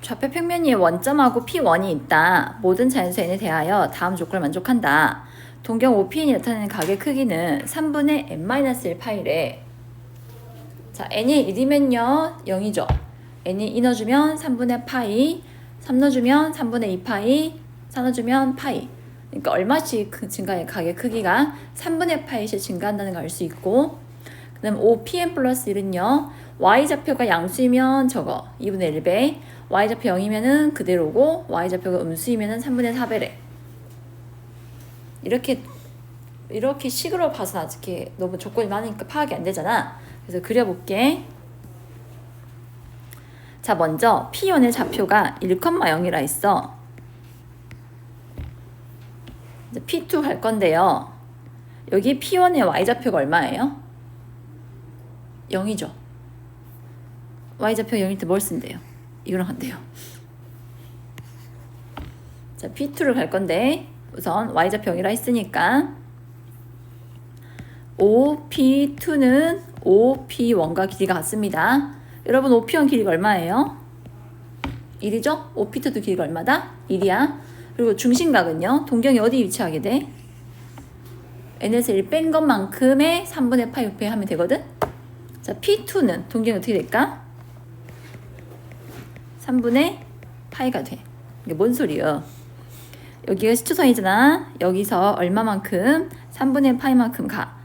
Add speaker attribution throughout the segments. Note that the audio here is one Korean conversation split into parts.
Speaker 1: 좌표 평면이 원점하고 P1이 있다. 모든 자연수에 대하여 다음 조건을 만족한다. 동경 OPN이 나타내는 각의 크기는 3분의 n-1 파이래. 자, n이 1이면요 0이죠. n이 2 넣어주면 3분의 파이, 3 넣어주면 3분의 2 파이, 4 넣어주면 파이. 그러니까 얼마씩 증가해 각의 크기가 3분의 파이씩 증가한다는 걸 알 수 있고, 그 다음 OPN 플러스 1은요 y좌표가 양수이면 저거 2분의 1배, y좌표 0이면은 그대로고 y좌표가 음수이면은 3분의 4배래. 이렇게 식으로 봐서 아직 너무 조건이 많으니까 파악이 안 되잖아. 그래서 그려볼게. 자, 먼저 P1의 좌표가 1,0이라 했어. 이제 P2 갈 건데요. 여기 P1의 y좌표가 얼마예요? 0이죠. y좌표 0일 때 뭘 쓴대요? 이거랑 한대요. 자, P2를 갈 건데 우선 y좌표 0이라 했으니까 OP2는 OP1과 길이가 같습니다. 여러분 OP1 길이가 얼마예요? 1이죠? OP2도 길이가 얼마다? 1이야. 그리고 중심각은요? 동경이 어디 위치하게 돼? n에서 1 뺀 것만큼의 3분의 파이 옆에 하면 되거든? 자, P2는 동경이 어떻게 될까? 3분의 파이가 돼. 이게 뭔 소리야? 여기가 시초선이잖아. 여기서 얼마만큼? 3분의 파이만큼 가.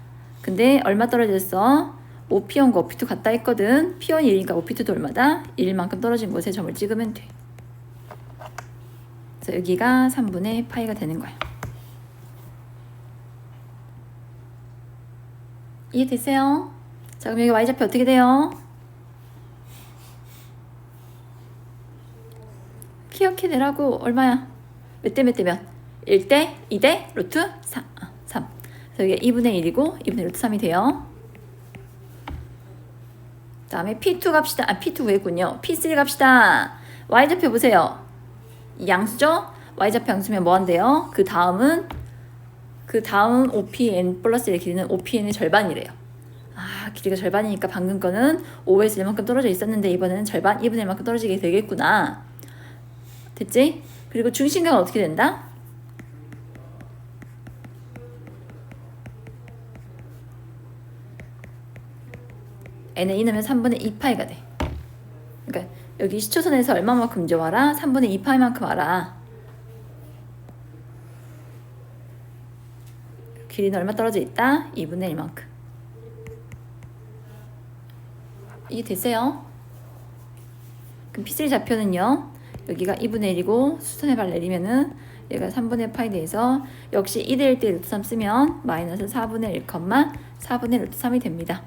Speaker 1: 근데 얼마 떨어졌어? OP1과 OP2 같다 했거든. P1이 1이니까 OP2도 얼마다? 1만큼 떨어진 곳에 점을 찍으면 돼. 그래서 여기가 3분의 파이가 되는 거야. 이해되세요? 자, 그럼 여기 y좌표 어떻게 돼요? 기억해 내라고. 얼마야? 몇 대 몇 대면? 1대, 2대, 루트 3. 그래서 이게 2분의 1이고 2분의 루트 3이 돼요. 그 다음에 P2 갑시다. P2 구했군요. P3 갑시다. y좌표 보세요. 양수죠? y좌표 양수면 뭐 한대요? 그 다음 OPN 플러스 1의 길이는 OPN의 절반이래요. 아, 길이가 절반이니까 방금 거는 5에서 1만큼 떨어져 있었는데 이번에는 절반, 2분의 1만큼 떨어지게 되겠구나. 됐지? 그리고 중심각은 어떻게 된다? n에 2 넣으면 3분의 2파이가 돼. 그러니까 여기 시초선에서 얼마만큼 이제 와라? 3분의 2파이만큼 와라. 길이는 얼마 떨어져 있다? 2분의 1만큼. 이게 됐어요? 그럼 P3 좌표는요. 여기가 2분의 1이고 수선의 발 내리면은 얘가 3분의 파이 돼서 역시 2대 1대 루트 3 쓰면 마이너스 4분의 1, 4분의 루트 3이 됩니다.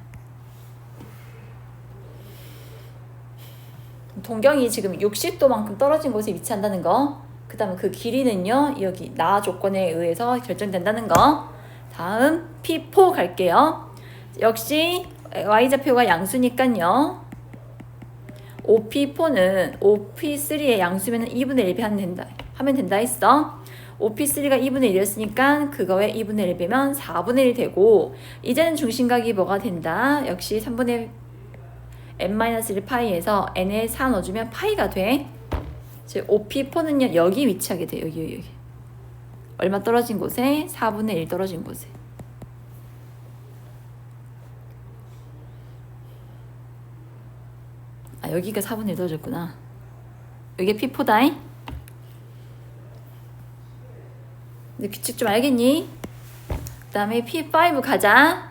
Speaker 1: 동경이 지금 60도만큼 떨어진 곳에 위치한다는 거. 그 다음 그 길이는요. 여기 나 조건에 의해서 결정된다는 거. 다음 P4 갈게요. 역시 y좌표가 양수니까요. OP4는 OP3의 양수면 2분의 1배 하면 된다 했어. OP3가 2분의 1이었으니까 그거에 2분의 1 빼면 4분의 1 되고, 이제는 중심각이 뭐가 된다? 역시 3분의 n-1 파이에서 n에 4 넣어주면 파이가 돼. 즉 OP4는요 여기 위치하게 돼. 여기 얼마 떨어진 곳에? 4분의 1 떨어진 곳에. 아, 여기가 4분의 1 떨어졌구나. 여기 P4다잉. 근데 규칙 좀 알겠니? 그 다음에 P5 가자.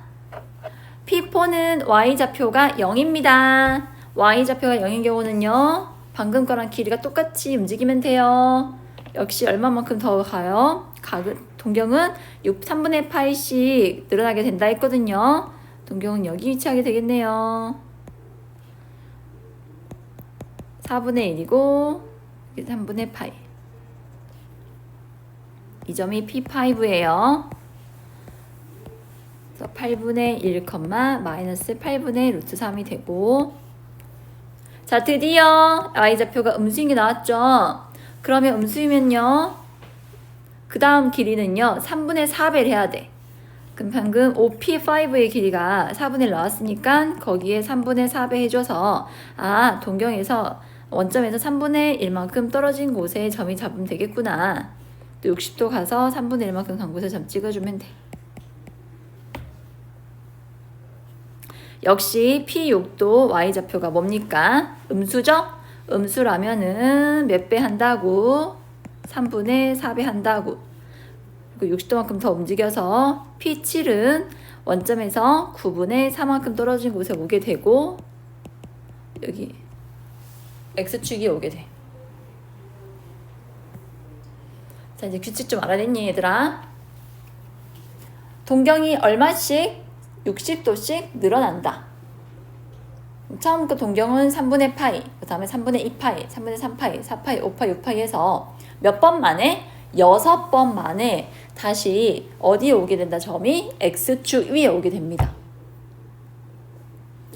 Speaker 1: P4는 y좌표가 0입니다. y좌표가 0인 경우는요. 방금 거랑 길이가 똑같이 움직이면 돼요. 역시 얼마만큼 더 가요? 동경은 3분의 파이씩 늘어나게 된다 했거든요. 동경은 여기 위치하게 되겠네요. 4분의 1이고 3분의 파이. 이 점이 P5예요. 8분의 1, 마이너스 8분의 루트 3이 되고, 자, 드디어 y좌표가 음수인 게 나왔죠. 그러면 음수이면요 그 다음 길이는요 3분의 4배를 해야 돼. 그럼 방금 OP5의 길이가 4분의 1 나왔으니까 거기에 3분의 4배 해줘서, 아, 동경에서 원점에서 3분의 1만큼 떨어진 곳에 점이 잡으면 되겠구나. 또 60도 가서 3분의 1만큼 간 곳에 점 찍어주면 돼. 역시 P6도 Y좌표가 뭡니까? 음수죠? 음수라면은 몇 배 한다고? 3분의 4배 한다고. 그리고 60도만큼 더 움직여서 P7은 원점에서 9분의 4만큼 떨어진 곳에 오게 되고 여기 X축이 오게 돼. 자, 이제 규칙 좀 알아냈니 얘들아? 동경이 얼마씩? 60도씩 늘어난다. 처음 그 동경은 3분의 파이, 그 다음에 3분의 2파이, 3분의 3파이, 4파이, 5파이, 6파이 해서 몇 번 만에? 6번 만에 다시 어디에 오게 된다? 점이 X축 위에 오게 됩니다.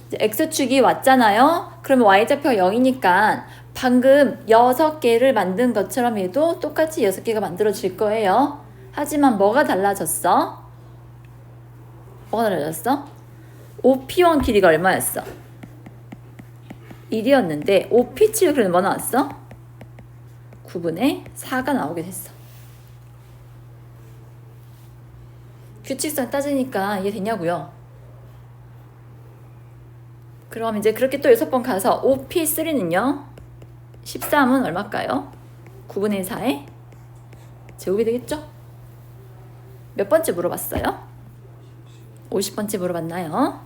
Speaker 1: 이제 X축이 왔잖아요. 그러면 Y좌표가 0이니까 방금 6개를 만든 것처럼 해도 똑같이 6개가 만들어질 거예요. 하지만 뭐가 달라졌어? 뭐가 달라졌어? OP1 길이가 얼마였어? 1이었는데 OP7 그러면 뭐 나왔어? 9분의 4가 나오게 됐어. 규칙상 따지니까 이해되냐고요? 그럼 이제 그렇게 또 6번 가서 OP3는요? 13은 얼마일까요? 9분의 4의 제곱이 되겠죠? 몇 번째 물어봤어요? 50번째 물어봤나요?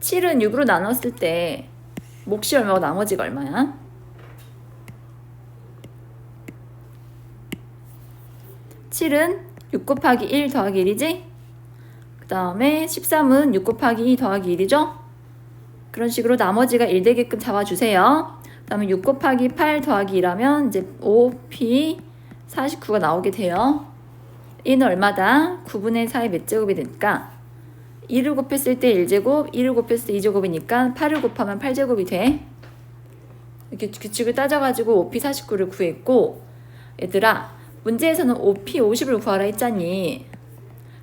Speaker 1: (7은) 6으로 나눴을 때 몫이 얼마고 나머지가 얼마야? (7은) 6 곱하기 1 더하기 1이지? 그 다음에 13은 6 곱하기 2 더하기 1이죠? 그런 식으로 나머지가 1 되게끔 잡아주세요. 그 다음에 6 곱하기 8 더하기 2라면 이제 5P 49가 나오게 돼요. 1은 얼마다? 9분의 4의 몇 제곱이 될까? 2를 곱했을 때 1제곱, 2를 곱했을 때 2제곱이니까 8을 곱하면 8제곱이 돼. 이렇게 규칙을 따져가지고 5P 49를 구했고, 얘들아 문제에서는 5P 50을 구하라 했잖니.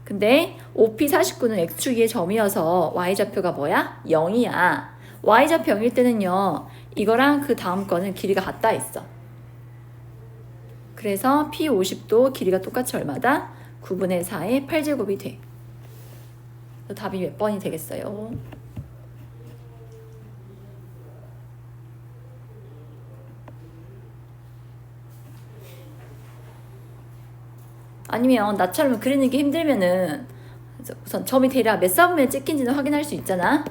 Speaker 1: 근데 OP 49는 X축 위의 점이어서 Y좌표가 뭐야? 0이야. Y좌표 0일 때는요. 이거랑 그 다음 거는 길이가 같다 했어. 그래서 P 50도 길이가 똑같이 얼마다? 9분의 4의 8제곱이 돼. 답이 몇 번이 되겠어요? 아니면 나처럼 그리는 게 힘들면은 우선 점이 대략 몇 사분면에 찍힌지는 확인할 수 있잖아.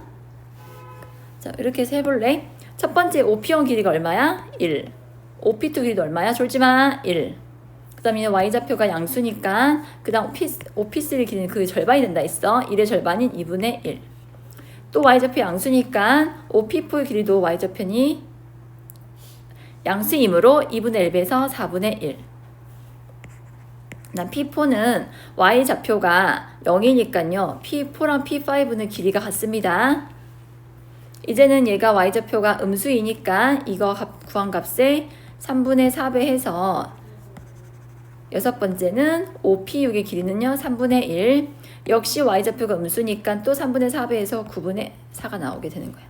Speaker 1: 자, 이렇게 해서 해볼래? 첫 번째 OP1 길이가 얼마야? 1. OP2 길이도 얼마야? 졸지마. 1. 그 다음에 Y좌표가 양수니까 그 다음 OP3 길이는 그 절반이 된다 했어. 1의 절반인 2분의 1. 또 Y좌표 양수니까 OP4 길이도 Y좌표니 양수이므로 2분의 1배에서 4분의 1. 난 P4는 Y좌표가 0이니까요. P4랑 P5는 길이가 같습니다. 이제는 얘가 Y좌표가 음수이니까 이거 구한 값에 3분의 4배 해서 여섯 번째는 OP6의 길이는요. 3분의 1. 역시 Y좌표가 음수니까 또 3분의 4배에서 9분의 4가 나오게 되는 거야.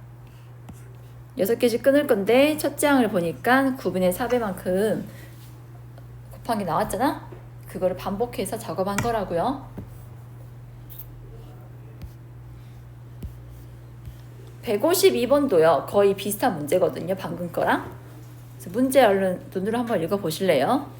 Speaker 1: 6개씩 끊을 건데 첫째 항을 보니까 9분의 4배만큼 곱한 게 나왔잖아? 그거를 반복해서 작업한 거라고요. 152번도요. 거의 비슷한 문제거든요. 방금 거랑. 그래서 문제 얼른 눈으로 한번 읽어보실래요?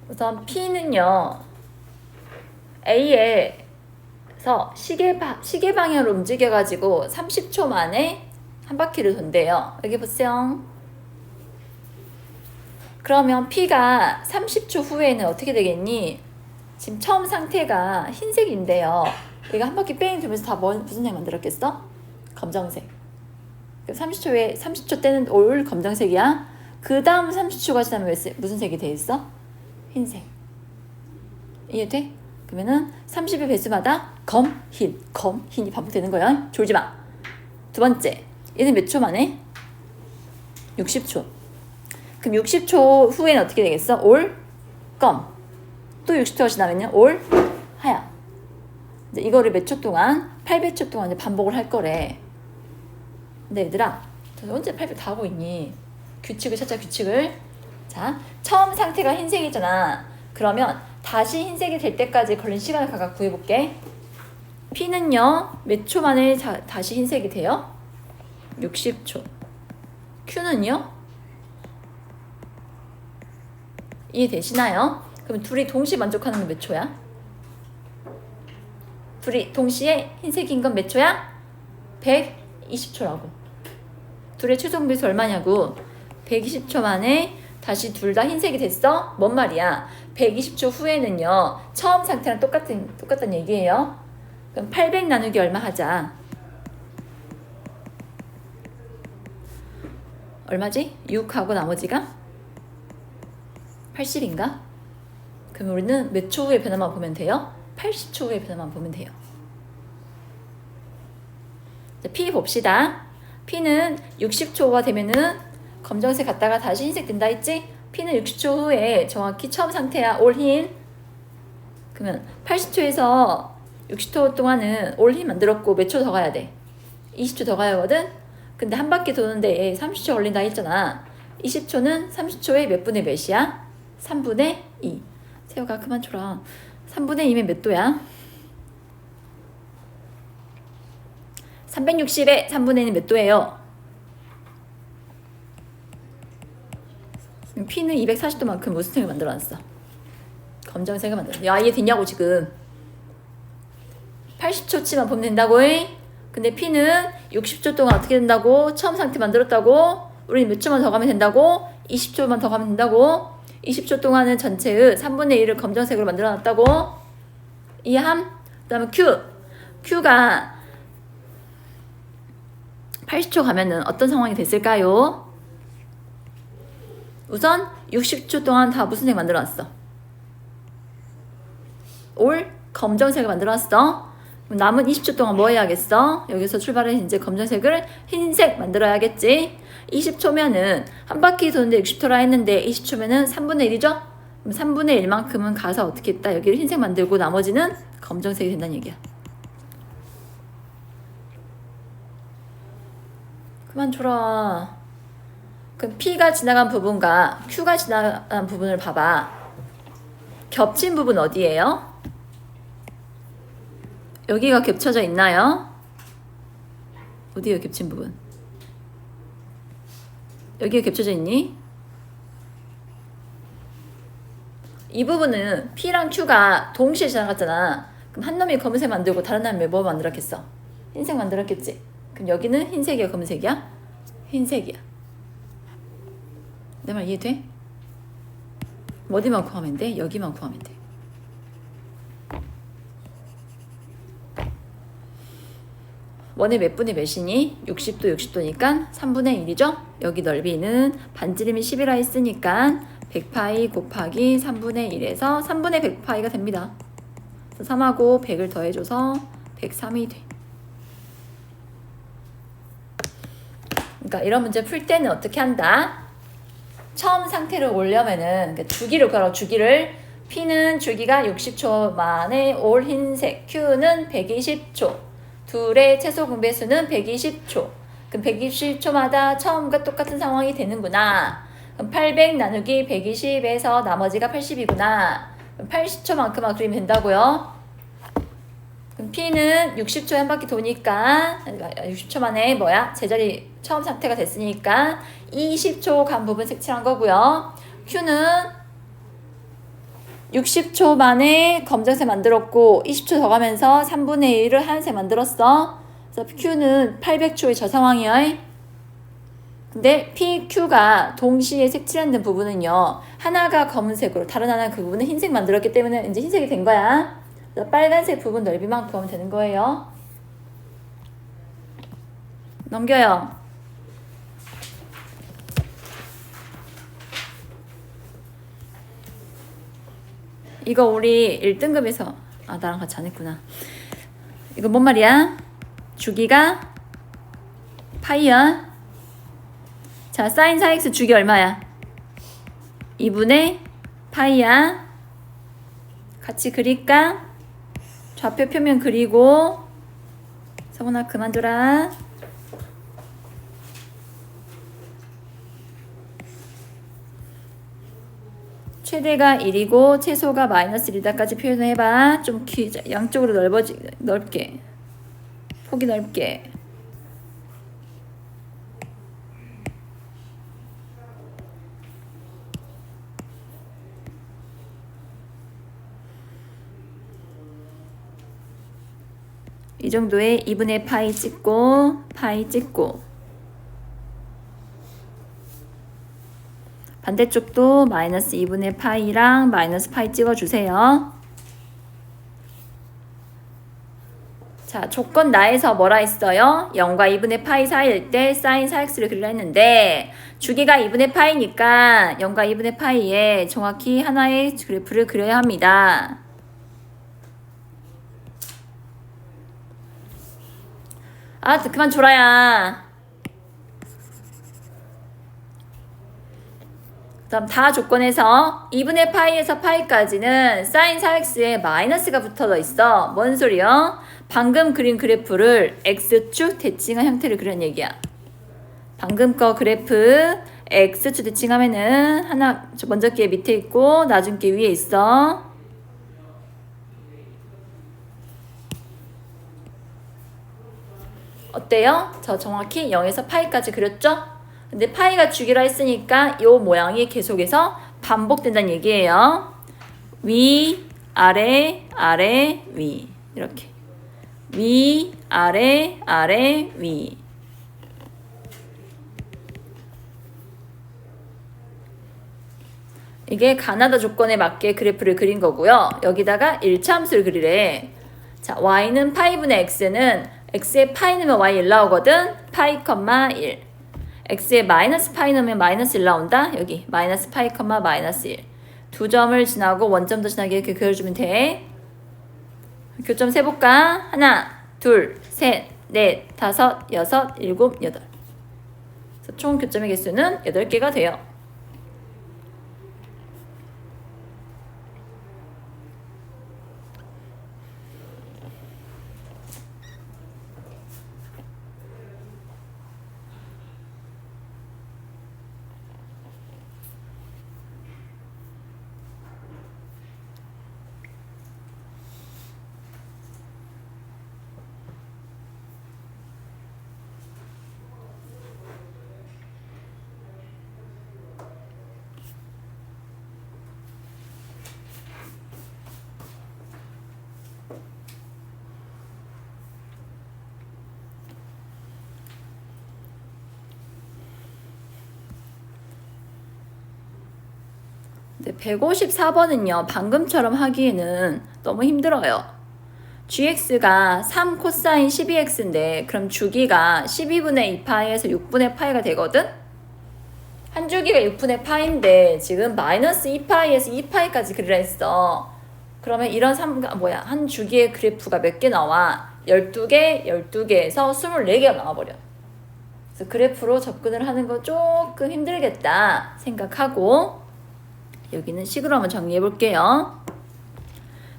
Speaker 1: 우선 P는요. A에서 시계 방향으로 움직여가지고 30초 만에 한 바퀴를 돈대요. 여기 보세요. 그러면 P가 30초 후에는 어떻게 되겠니? 지금 처음 상태가 흰색인데요. 얘가 한 바퀴 뺑 돌면서 다 무슨 색 만들었겠어? 검정색. 30초 때는 올 검정색이야. 그 다음 30초가 지나면 무슨 색이 돼 있어? 흰색. 이해돼? 그러면은 30의 배수마다 흰이 반복되는 거야. 졸지 마. 두 번째, 얘는 몇 초 만에? 60초. 그럼 60초 후에는 어떻게 되겠어? 올 검. 또 60초가 지나면요, 올 하얀. 이제 이거를 몇 초 동안? 800초 동안 이제 반복을 할 거래. 근데 얘들아, 언제 800 다 하고 있니? 규칙을 찾자, 규칙을. 자, 처음 상태가 흰색이잖아. 그러면 다시 흰색이 될 때까지 걸린 시간을 각각 구해볼게. P는요, 몇 초 만에 다시 흰색이 돼요? 60초. Q는요? 이해되시나요? 그럼 둘이 동시에 만족하는 건 몇 초야? 둘이 동시에 흰색인 건 몇 초야? 120초라고. 둘의 최종 배수 얼마냐고. 120초 만에 다시 둘 다 흰색이 됐어? 뭔 말이야? 120초 후에는요, 처음 상태랑 똑같은 얘기예요. 그럼 800 나누기 얼마 하자. 얼마지? 6하고 나머지가 80인가? 그럼 우리는 몇 초 후의 변화만 보면 돼요? 80초 후의 변화만 보면 돼요. 자, P 봅시다. P는 60초가 되면은 검정색 갔다가 다시 흰색 된다 했지? P는 60초 후에 정확히 처음 상태야. 올 흰. 그러면 80초에서 60초 동안은 올 흰 만들었고 몇 초 더 가야 돼? 20초 더 가야 하거든? 근데 한 바퀴 도는데 30초 걸린다 했잖아. 20초는 30초에 몇 분의 몇이야? 3분의 2. 세호가 그만 줘라. 3분의 2면 몇 도야? 360에 3분의 1은 몇 도예요? P는 240도만큼 무슨 색을 만들어놨어? 검정색을 만들어. 야, 이해됐냐고 지금. 80초치만 보면 된다고 해? 근데 P는 60초 동안 어떻게 된다고? 처음 상태 만들었다고? 우리는 몇 초만 더 가면 된다고? 20초만 더 가면 된다고? 20초 동안은 전체의 3분의 1을 검정색으로 만들어놨다고? 이해함? 그 다음에 Q가 80초 가면은 어떤 상황이 됐을까요? 우선 60초 동안 다 무슨 색 만들어놨어? 올 검정색을 만들어놨어. 그럼 남은 20초 동안 뭐 해야겠어? 여기서 출발해서 이제 검정색을 흰색 만들어야겠지. 20초면은 한 바퀴 도는데 60초라 했는데 20초면은 3분의 1이죠? 그럼 3분의 1만큼은 가서 어떻게 했다? 여기를 흰색 만들고 나머지는 검정색이 된다는 얘기야. 그만 줘라. 그럼 P가 지나간 부분과 Q가 지나간 부분을 봐봐. 겹친 부분 어디예요? 여기가 겹쳐져 있나요? 어디에요 겹친 부분? 여기가 겹쳐져 있니? 이 부분은 P랑 Q가 동시에 지나갔잖아. 그럼 한 놈이 검은색 만들고 다른 놈이 뭐 만들었겠어? 흰색 만들었겠지? 그럼 여기는 흰색이야 검은색이야? 흰색이야. 내 말 이해돼? 어디만 구하면 돼? 여기만 구하면 돼. 원의 몇 분의 몇이니? 60도 60도니까 3분의 1이죠? 여기 넓이는 반지름이 10이라 했으니까 100파이 곱하기 3분의 1에서 3분의 100파이가 됩니다. 3하고 100을 더해줘서 103이 돼. 그러니까 이런 문제 풀 때는 어떻게 한다? 처음 상태를 오려면은 주기를 걸어. 주기를. P는 주기가 60초 만에 올 흰색, Q는 120초. 둘의 최소 공배수는 120초. 그럼 120초마다 처음과 똑같은 상황이 되는구나. 그럼 800 나누기 120에서 나머지가 80이구나. 그럼 80초만큼만 그리면 된다고요. 그럼 P는 60초에 한 바퀴 도니까 60초 만에 제자리 처음 상태가 됐으니까 20초 간 부분 색칠한 거고요. Q는 60초 만에 검정색 만들었고 20초 더 가면서 3분의 1을 하얀색 만들었어. 그래서 Q는 800초의 저 상황이야. 근데 P, Q가 동시에 색칠하는 부분은요. 하나가 검은색으로 다른 하나 그 부분은 흰색 만들었기 때문에 이제 흰색이 된 거야. 그래서 빨간색 부분 넓이만큼 하면 되는 거예요. 넘겨요. 이거 우리 1등급에서 나랑 같이 안 했구나. 이거 뭔 말이야? 주기가 파이야. 자, 사인 4x 주기 얼마야? 2분의 파이야. 같이 그릴까? 좌표 표면 그리고 성훈아 그만둬라. 최대가 1이고 최소가 마이너스 1이다까지 표현을 해봐. 좀 양쪽으로 넓게 폭이 넓게. 이 정도에 2분의 파이 찍고 파이 찍고 반대쪽도 마이너스 2분의 파이랑 마이너스 파이 찍어주세요. 자, 조건 나에서 뭐라 했어요? 0과 2분의 파이 사이일 때 사인 4x를 그리려 했는데 주기가 2분의 파이니까 0과 2분의 파이에 정확히 하나의 그래프를 그려야 합니다. 그만 줘라야. 그다음 다 조건에서 2분의 파이에서 파이까지는 사인 4x에 마이너스가 붙어져 있어. 뭔 소리요? 방금 그린 그래프를 x축 대칭한 형태를 그리는 얘기야. 방금 거 그래프 x축 대칭하면은 하나 먼저 게 밑에 있고 나중 게 위에 있어. 어때요? 저 정확히 0에서 파이까지 그렸죠? 근데 파이가 주기라 했으니까 이 모양이 계속해서 반복된다는 얘기예요. 위, 아래, 아래, 위. 이렇게. 위, 아래, 아래, 위. 이게 가나다 조건에 맞게 그래프를 그린 거고요. 여기다가 1차 함수를 그리래. 자, y는 파이분의 x는 x에 파이 넣으면 y 1 나오거든. 파이, 1. x에 마이너스 파이 넣으면 마이너스 1 나온다. 여기 마이너스 파이, 마이너스 1. 두 점을 지나고 원점도 지나게 이렇게 그려주면 돼. 교점 세볼까? 하나, 둘, 셋, 넷, 다섯, 여섯, 일곱, 여덟. 총 교점의 개수는 8개가 돼요. 네, 154번은요. 방금처럼 하기에는 너무 힘들어요. gx가 3 코사인 12x인데 그럼 주기가 12분의 2파이에서 6분의 파이가 되거든? 한 주기가 6분의 파이인데 지금 마이너스 2파이에서 2파이까지 그리라 했어. 그러면 이런 한 주기의 그래프가 몇 개 나와? 12개, 12개에서 24개가 나와버려. 그래서 그래프로 접근을 하는 거 조금 힘들겠다 생각하고 여기는 식으로 한번 정리해 볼게요.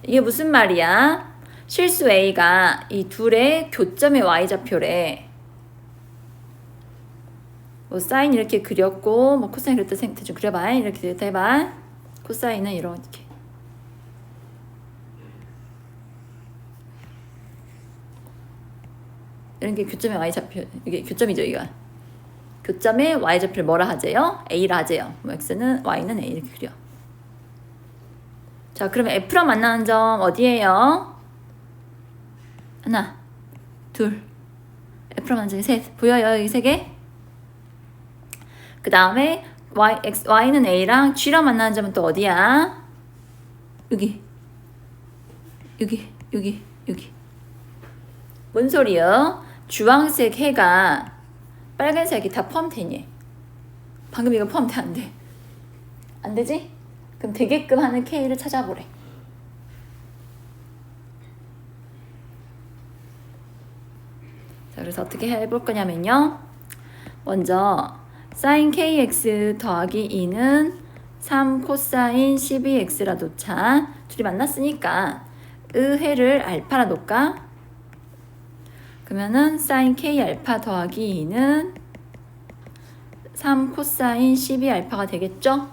Speaker 1: 이게 무슨 말이야? 실수 A가 이 둘의 교점의 y좌표래. 뭐 사인 이렇게 그렸고 뭐 코사인 그렸다 대충 그려봐. 이렇게 그렸다 해봐. 코사인은 이렇게. 이런 게 교점의 y좌표. 이게 교점이죠, 이거. 교점의 y좌표를 뭐라 하재요? A라 하재요. 뭐 x는 y는 A 이렇게 그려. 자, 그러면 F랑 만나는 점 어디예요? 하나, 둘. F랑 만나는 점이 셋. 보여요? 여기 세 개? 그 다음에 y는 a랑 g랑 만나는 점은 또 어디야? 여기. 뭔 소리요? 주황색 해가 빨간색이 다 포함되니? 방금 이거 포함돼 안 돼? 안 되지? 그럼 되게끔 하는 K를 찾아보래. 자, 그래서 어떻게 해볼 거냐면요. 먼저 sin kx 더하기 2는 3 코사인 12x라 놓자. 둘이 만났으니까 의해를 알파라 놓을까? 그러면은 sin k 알파 더하기 2는 3 코사인 12 알파가 되겠죠?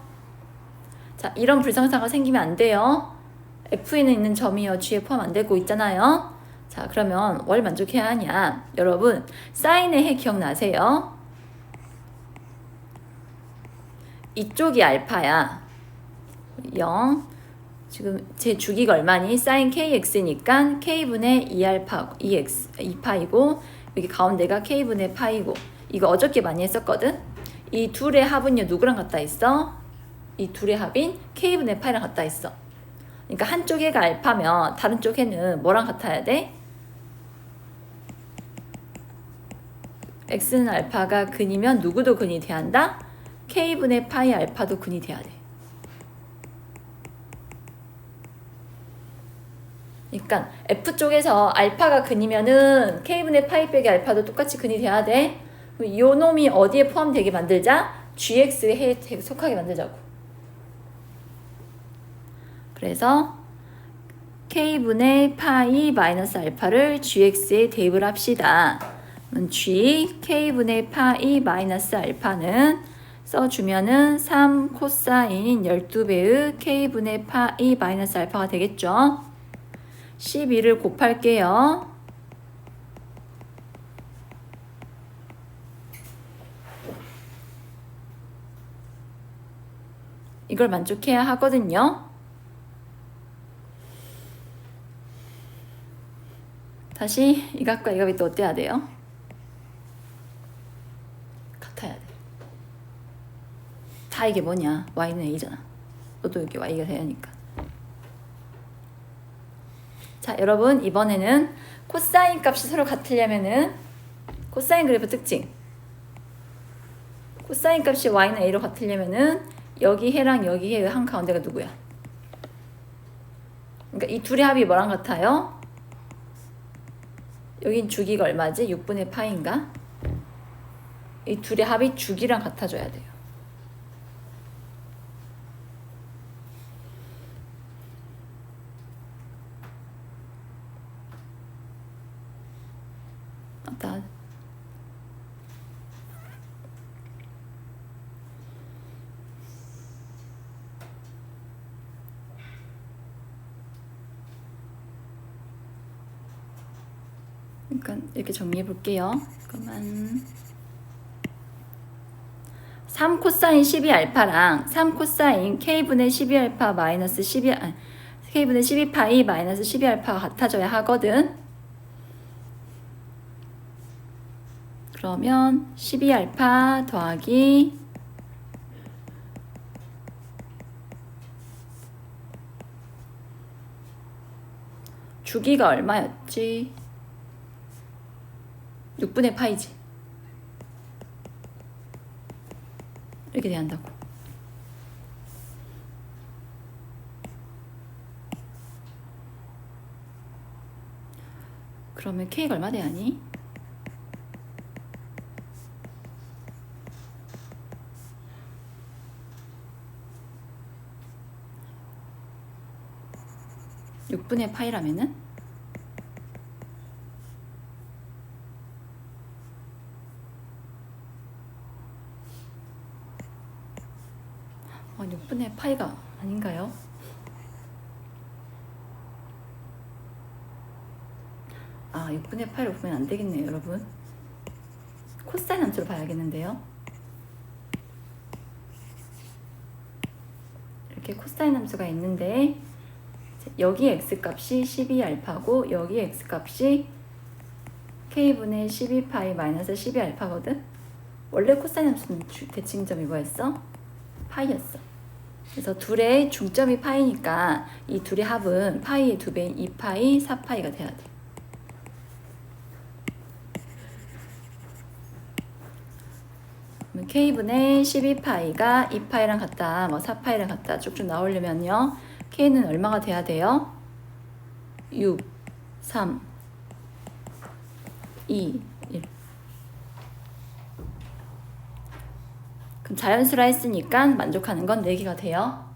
Speaker 1: 자, 이런 불상사가 생기면 안 돼요. F에는 있는 점이요, G에 포함 안 되고 있잖아요. 자, 그러면 뭘 만족해야 하냐? 여러분, 사인의 해 기억나세요? 이쪽이 알파야. 0. 지금 제 주기가 얼마니? sin kx니까 k분의 2알파, 2x, 2파이고 여기 가운데가 k분의 파이고 이거 어저께 많이 했었거든? 이 둘의 합은요, 누구랑 같다 있어? 이 둘의 합인 k분의 파이랑 같다 있어. 그러니까 한쪽 해가 알파면 다른 쪽 해는 뭐랑 같아야 돼? x는 알파가 근이면 누구도 근이 돼야 한다? k분의 파이 알파도 근이 돼야 돼. 그러니까 F쪽에서 알파가 근이면은 k분의 파이 빼기 알파도 똑같이 근이 돼야 돼. 그럼 요 놈이 어디에 포함되게 만들자? gx에 해에 속하게 만들자고. 그래서 k분의 파이 마이너스 알파를 gx에 대입을 합시다. g k분의 파이 마이너스 알파는 써주면은 3 코사인 12배의 k분의 파이 마이너스 알파가 되겠죠. 12를 곱할게요. 이걸 만족해야 하거든요. 다시 이 값과 이 값이 또 어때야 돼요? 같아야 돼. 다 이게 뭐냐? y는 a잖아. 너도 여기 y가 되니까. 자, 여러분 이번에는 코사인 값이 서로 같으려면은 코사인 그래프 특징. 코사인 값이 y는 a로 같으려면은 여기 해랑 여기 해의 한 가운데가 누구야? 그러니까 이 둘의 합이 뭐랑 같아요? 여긴 주기가 얼마지? 6분의 파인가? 이 둘의 합이 주기랑 같아져야 돼요. 맞다. 그러니까 이렇게 정리해 볼게요. 그만 3 코사인 12알파랑 3 코사인 k분의 12알파 마이너스 12 k분의 12파이 마이너스 12알파가 같아져야 하거든. 그러면 12알파 더하기 주기가 얼마였지? 6분의 파이지. 이렇게 돼야 한다고. 그러면 k가 얼마 돼야 하니? (6분의 파이라면은) 아, 6분의 파이가 아닌가요? 아, 6분의 파이로 보면 안 되겠네요, 여러분. 코사인 함수로 봐야겠는데요. 이렇게 코사인 함수가 있는데 여기 x값이 12알파고 여기 x값이 k분의 12파이 마이너스 12알파거든. 원래 코사인 함수는 대칭점이 뭐였어? 파이였어. 그래서 둘의 중점이 파이니까 이 둘의 합은 파이의 2배인 2파이, 4파이가 돼야 돼. K분의 12파이가 2파이랑 같다, 뭐 4파이랑 같다 쭉쭉 나오려면요. K는 얼마가 돼야 돼요? 6, 3, 2, 1. 그럼 자연수라 했으니까 만족하는 건 4개가 돼요.